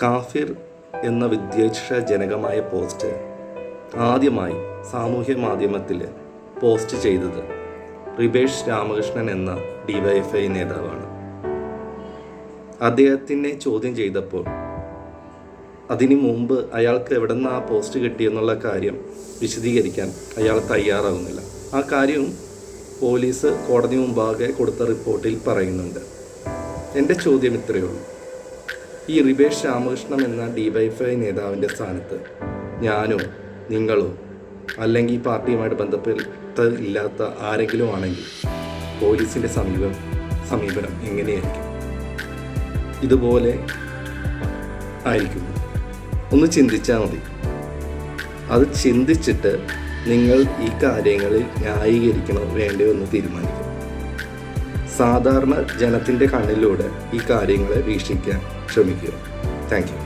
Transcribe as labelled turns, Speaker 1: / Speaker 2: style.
Speaker 1: കാഫിർ എന്ന വിദ്വേഷജനകമായ പോസ്റ്റ് ആദ്യമായി സാമൂഹ്യ മാധ്യമത്തിൽ പോസ്റ്റ് ചെയ്തത് റിബേഷ് രാമകൃഷ്ണൻ എന്ന DYFI നേതാവാണ്. അദ്ദേഹത്തിനെ ചോദ്യം ചെയ്തപ്പോൾ അതിനു മുമ്പ് അയാൾക്ക് എവിടെ നിന്ന് ആ പോസ്റ്റ് കിട്ടിയെന്നുള്ള കാര്യം വിശദീകരിക്കാൻ അയാൾ തയ്യാറാകുന്നില്ല. ആ കാര്യവും പോലീസ് കോടതി മുമ്പാകെ കൊടുത്ത റിപ്പോർട്ടിൽ പറയുന്നുണ്ട്. എൻ്റെ ചോദ്യം ഇത്രയേ ഉള്ളൂ. ഈ റിബേഷ് രാമകൃഷ്ണൻ എന്ന DYFI നേതാവിൻ്റെ സ്ഥാനത്ത് ഞാനോ നിങ്ങളോ അല്ലെങ്കിൽ ഈ പാർട്ടിയുമായിട്ട് ബന്ധപ്പെട്ട് ഇല്ലാത്ത ആരെങ്കിലും ആണെങ്കിൽ പോലീസിൻ്റെ സമീപനം എങ്ങനെയായിരിക്കും? ഇതുപോലെ ആയിരിക്കും. ഒന്ന് ചിന്തിച്ചാൽ മതി. അത് ചിന്തിച്ചിട്ട് നിങ്ങൾ ഈ കാര്യങ്ങളിൽ ന്യായീകരിക്കണോ വേണ്ടയോ എന്ന് തീരുമാനിക്കും. സാധാരണ ജനത്തിൻ്റെ കണ്ണിലൂടെ ഈ കാര്യങ്ങളെ വീക്ഷിക്കാൻ ശ്രമിക്കുക. Thank you.